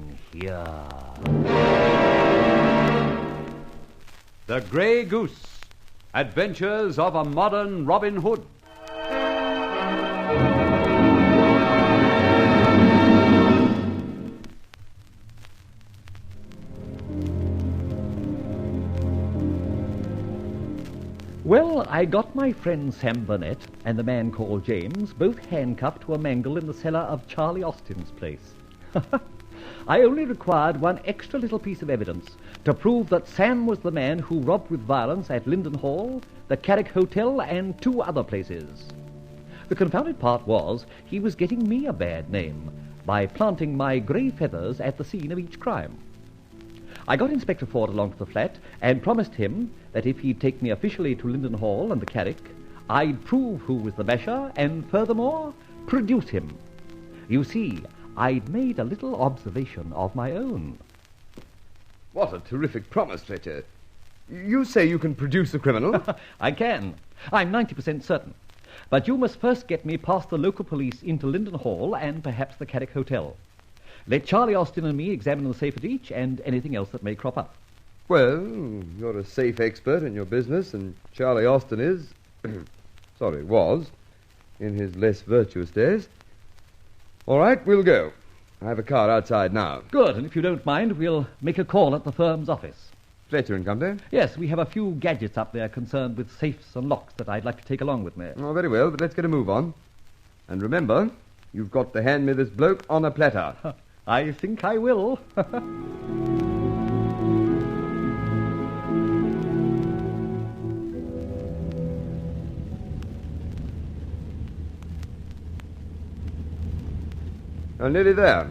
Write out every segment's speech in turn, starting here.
happening here. The Grey Goose. Adventures of a Modern Robin Hood. Well, I got my friend Sam Burnett and the man called James both handcuffed to a mangle in the cellar of Charlie Austin's place. I only required one extra little piece of evidence to prove that Sam was the man who robbed with violence at Linden Hall, the Carrick Hotel, and 2 other places. The confounded part was he was getting me a bad name by planting my grey feathers at the scene of each crime. I got Inspector Ford along to the flat and promised him that if he'd take me officially to Linden Hall and the Carrick, I'd prove who was the basher and, furthermore, produce him. You see, I'd made a little observation of my own. What a terrific promise, Fletcher. You say you can produce the criminal? I can. I'm 90% certain. But you must first get me past the local police into Linden Hall and perhaps the Carrick Hotel. Let Charlie Austin and me examine the safe at each and anything else that may crop up. Well, you're a safe expert in your business, and Charlie Austin is... was, in his less virtuous days. All right, we'll go. I have a car outside now. Good, and if you don't mind, we'll make a call at the firm's office. Fletcher and Company? Yes, we have a few gadgets up there concerned with safes and locks that I'd like to take along with me. Oh, very well, but let's get a move on. And remember, you've got to hand me this bloke on a platter. I think I will. I'm nearly there.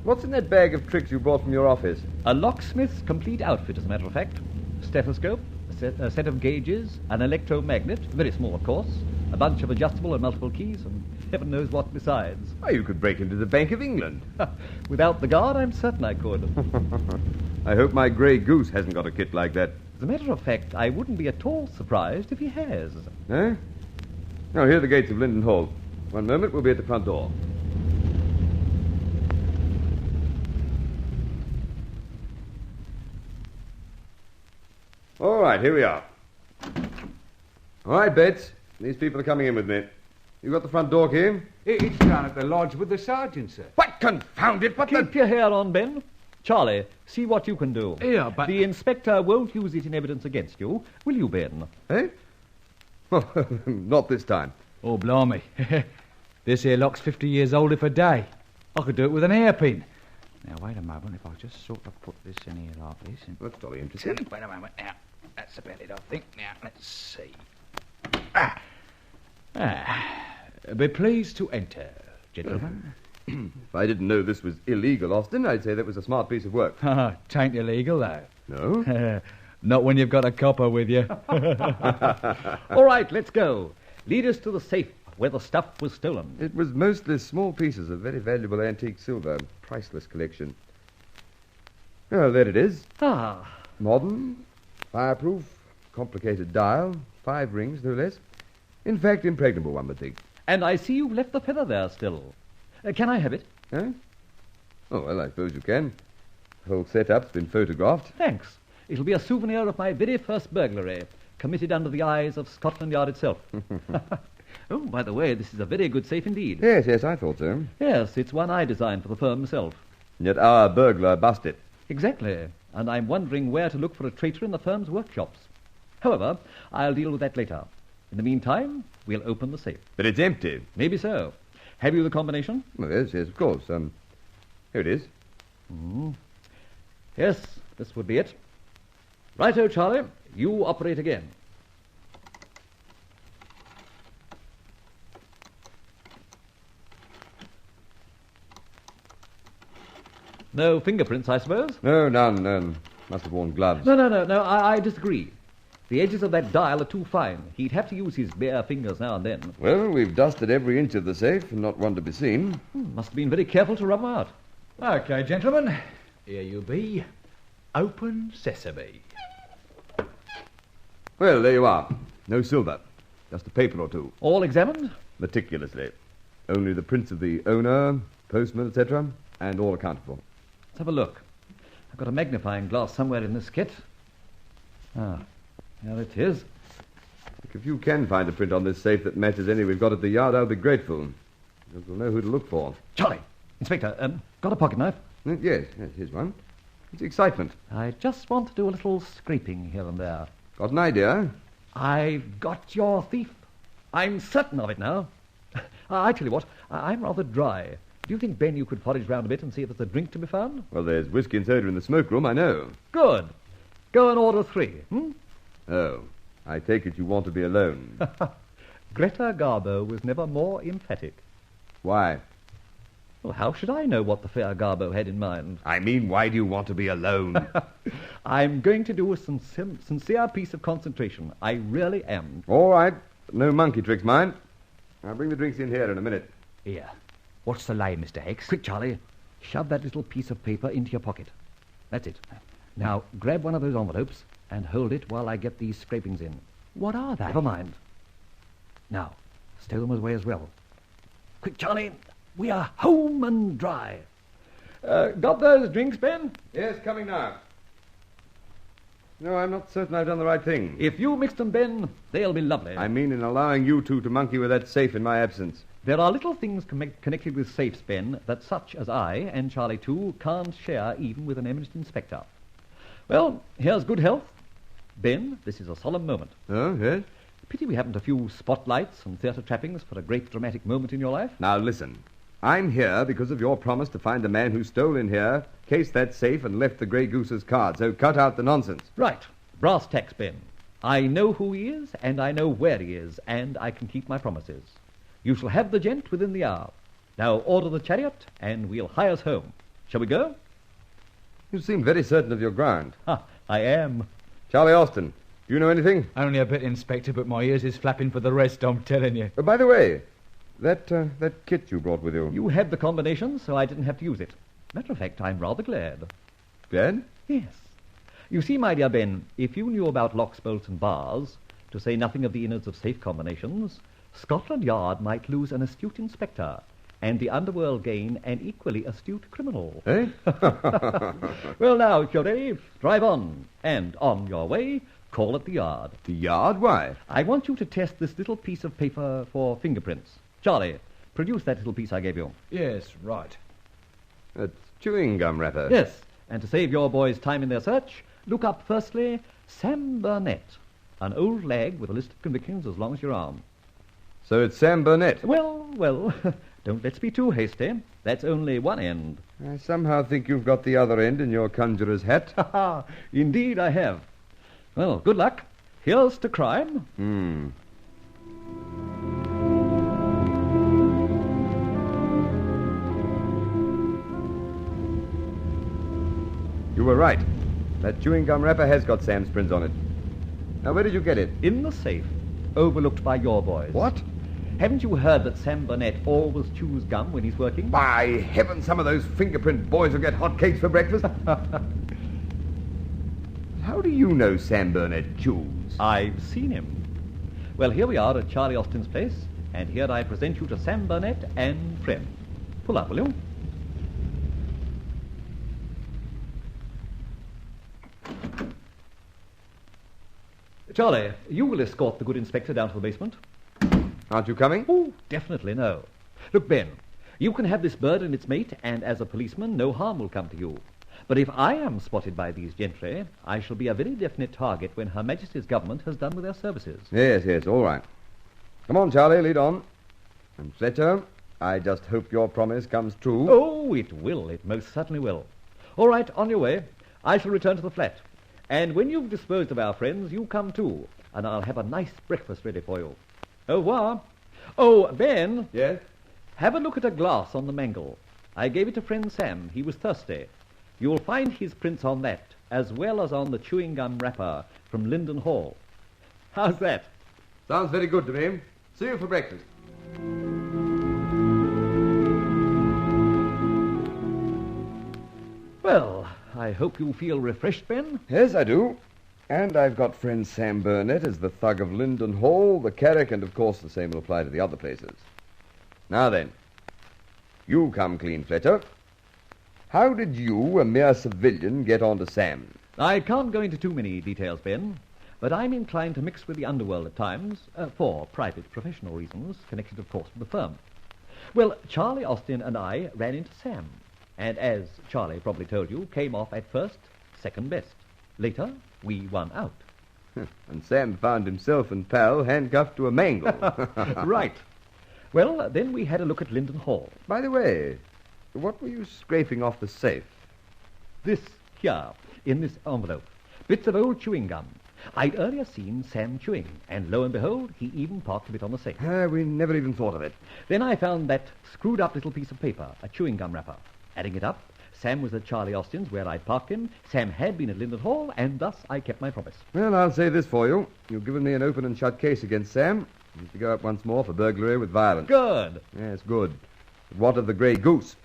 What's in that bag of tricks you brought from your office? A locksmith's complete outfit, as a matter of fact. Stethoscope, a set of gauges, an electromagnet, very small, of course, a bunch of adjustable and multiple keys, and heaven knows what besides. Why, you could break into the Bank of England. Without the guard, I'm certain I could. I hope my Grey Goose hasn't got a kit like that. As a matter of fact, I wouldn't be at all surprised if he has. Eh? Now, here are the gates of Linden Hall. One moment, we'll be at the front door. All right, here we are. All right, Betts. These people are coming in with me. You got the front door key? It's down at the lodge with the sergeant, sir. What, confound it, Keep your hair on, Ben. Charlie, see what you can do. Yeah, but... The inspector won't use it in evidence against you, will you, Ben? Eh? Oh, not this time. Oh, blimey. This here lock's 50 years old if a day. I could do it with an hairpin. Now, wait a moment, if I just sort of put this in here like this... And... That's jolly interesting. Wait a moment, now. That's about it, I think. Now, let's see. Be pleased to enter, gentlemen. If I didn't know this was illegal, Austin, I'd say that was a smart piece of work. Tain't illegal, though. No? Not when you've got a copper with you. All right, let's go. Lead us to the safe where the stuff was stolen. It was mostly small pieces of very valuable antique silver. Priceless collection. Oh, there it is. Ah. Modern, fireproof, complicated dial, 5 rings, no less. In fact, impregnable, one would think. And I see you've left the feather there still. Can I have it? Huh? Oh, well, I suppose you can. The whole setup's been photographed. Thanks. It'll be a souvenir of my very first burglary, committed under the eyes of Scotland Yard itself. Oh, by the way, this is a very good safe indeed. Yes, I thought so. Yes, it's one I designed for the firm myself. And yet our burglar busted. Exactly. And I'm wondering where to look for a traitor in the firm's workshops. However, I'll deal with that later. In the meantime, we'll open the safe. But it's empty. Maybe so. Have you the combination? Well, yes, of course. Here it is. Yes, this would be it. Righto, Charlie. You operate again. No fingerprints, I suppose? No, none. Must have worn gloves. No, I disagree. The edges of that dial are too fine. He'd have to use his bare fingers now and then. Well, we've dusted every inch of the safe, and not one to be seen. Must have been very careful to rub them out. Okay, gentlemen. Here you be. Open sesame. Well, there you are. No silver. Just a paper or two. All examined? Meticulously. Only the prints of the owner, postman, etc., and all accounted for. have a look. I've got a magnifying glass somewhere in this kit. Ah, here it is. If you can find a print on this safe that matches any we've got at the yard, I'll be grateful. We'll know who to look for. Charlie, Inspector, got a pocket knife? Yes, here's one. It's excitement. I just want to do a little scraping here and there. Got an idea? I've got your thief. I'm certain of it now. I tell you what, I'm rather dry. Do you think, Ben, you could forage round a bit and see if there's a drink to be found? Well, there's whiskey and soda in the smoke room, I know. Good. Go and order 3, Oh, I take it you want to be alone. Greta Garbo was never more emphatic. Why? Well, how should I know what the fair Garbo had in mind? I mean, why do you want to be alone? I'm going to do a sincere piece of concentration. I really am. All right. No monkey tricks, mind. I'll bring the drinks in here in a minute. Here. What's the lay, Mr. Hicks? Quick, Charlie. Shove that little piece of paper into your pocket. That's it. Now, grab one of those envelopes and hold it while I get these scrapings in. What are they? Never mind. Now, stow them away as well. Quick, Charlie. We are home and dry. Got those drinks, Ben? Yes, coming now. No, I'm not certain I've done the right thing. If you mix them, Ben, they'll be lovely. I mean in allowing you two to monkey with that safe in my absence. There are little things connected with safes, Ben, that such as I, and Charlie too, can't share even with an eminent inspector. Well, here's good health. Ben, this is a solemn moment. Oh, yes? Pity we haven't a few spotlights and theatre trappings for a great dramatic moment in your life. Now, listen. I'm here because of your promise to find the man who stole in here, cased that safe, and left the Grey Goose's card, so cut out the nonsense. Right. Brass tacks, Ben. I know who he is, and I know where he is, and I can keep my promises. You shall have the gent within the hour. Now order the chariot, and we'll hie us home. Shall we go? You seem very certain of your ground. Ha, I am. Charlie Austin, do you know anything? Only a bit, Inspector, but my ears is flapping for the rest, I'm telling you. By the way, that kit you brought with you. You had the combination, so I didn't have to use it. Matter of fact, I'm rather glad. Glad? Yes. You see, my dear Ben, if you knew about locks, bolts, and bars, to say nothing of the innards of safe combinations, Scotland Yard might lose an astute inspector, and the underworld gain an equally astute criminal. Eh? Well, now, if you're ready, drive on, and on your way, call at the yard. The yard? Why? I want you to test this little piece of paper for fingerprints. Charlie, produce that little piece I gave you. Yes, right. That's chewing gum wrapper. Yes, and to save your boys time in their search, look up firstly Sam Burnett, an old lag with a list of convictions as long as your arm. So it's Sam Burnett. Well, don't let's be too hasty. That's only one end. I somehow think you've got the other end in your conjurer's hat. Ha ha! Indeed I have. Well, good luck. Here's to crime. You were right. That chewing gum wrapper has got Sam's prints on it. Now, where did you get it? In the safe, overlooked by your boys. What? Haven't you heard that Sam Burnett always chews gum when he's working? By heaven, some of those fingerprint boys will get hot cakes for breakfast. How do you know Sam Burnett chews? I've seen him. Well, here we are at Charlie Austin's place, and here I present you to Sam Burnett and friend. Pull up, will you? Charlie, you will escort the good inspector down to the basement. Aren't you coming? Oh, definitely no. Look, Ben, you can have this bird and its mate, and as a policeman, no harm will come to you. But if I am spotted by these gentry, I shall be a very definite target when Her Majesty's government has done with their services. Yes, all right. Come on, Charlie, lead on. And Fletcher, I just hope your promise comes true. Oh, it will. It most certainly will. All right, on your way. I shall return to the flat. And when you've disposed of our friends, you come too, and I'll have a nice breakfast ready for you. Au revoir. Oh, Ben. Yes? Have a look at a glass on the mangle. I gave it to friend Sam. He was thirsty. You'll find his prints on that, as well as on the chewing gum wrapper from Linden Hall. How's that? Sounds very good to me. See you for breakfast. Well, I hope you feel refreshed, Ben. Yes, I do. And I've got friend Sam Burnett as the thug of Linden Hall, the Carrick, and of course the same will apply to the other places. Now then, you come clean, Fletcher. How did you, a mere civilian, get on to Sam? I can't go into too many details, Ben, but I'm inclined to mix with the underworld at times, for private professional reasons, connected, of course, with the firm. Well, Charlie Austin and I ran into Sam, and as Charlie probably told you, came off at first second best. Later, we won out. And Sam found himself and pal handcuffed to a mangle. Right. Well, then we had a look at Linden Hall. By the way, what were you scraping off the safe? This here, in this envelope. Bits of old chewing gum. I'd earlier seen Sam chewing, and lo and behold, he even parked a bit on the safe. We never even thought of it. Then I found that screwed-up little piece of paper, a chewing gum wrapper. Adding it up, Sam was at Charlie Austin's, where I'd parked him. Sam had been at Linden Hall, and thus I kept my promise. Well, I'll say this for you. You've given me an open and shut case against Sam. He's to go up once more for burglary with violence. Good. Yes, good. But what of the Grey Goose?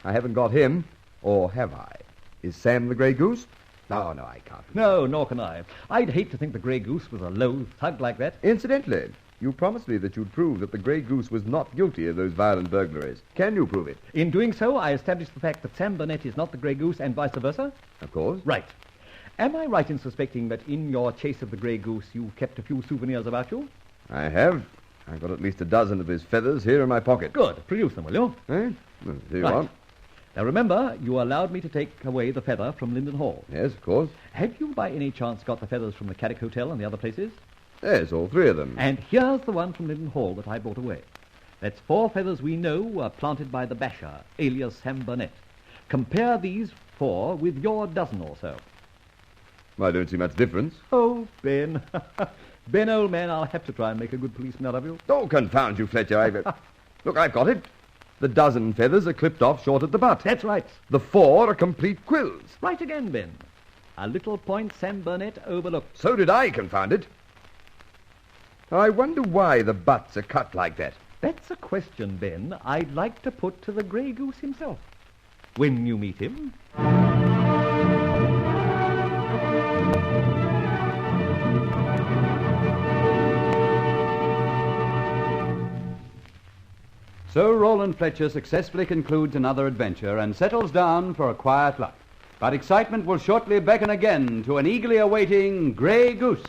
I haven't got him, or have I? Is Sam the Grey Goose? No, I can't. No, nor can I. I'd hate to think the Grey Goose was a low thug like that. Incidentally, you promised me that you'd prove that the Grey Goose was not guilty of those violent burglaries. Can you prove it? In doing so, I established the fact that Sam Burnett is not the Grey Goose and vice versa? Of course. Right. Am I right in suspecting that in your chase of the Grey Goose you kept a few souvenirs about you? I have. I've got at least a dozen of his feathers here in my pocket. Good. Produce them, will you? Eh? Well, here you Right. are. Now remember, you allowed me to take away the feather from Linden Hall. Yes, of course. Have you by any chance got the feathers from the Carrick Hotel and the other places? Yes, all three of them. And here's the one from Linden Hall that I brought away. That's 4 feathers we know were planted by the basher, alias Sam Burnett. Compare these 4 with your dozen or so. I don't see much difference. Oh, Ben. Ben, old man, I'll have to try and make a good policeman out of you. Oh, confound you, Fletcher. Look, I've got it. The dozen feathers are clipped off short at the butt. That's right. The 4 are complete quills. Right again, Ben. A little point Sam Burnett overlooked. So did I, confound it. I wonder why the butts are cut like that. That's a question, Ben, I'd like to put to the Grey Goose himself. When you meet him. So Rolland Fletcher successfully concludes another adventure and settles down for a quiet life. But excitement will shortly beckon again to an eagerly awaiting Grey Goose.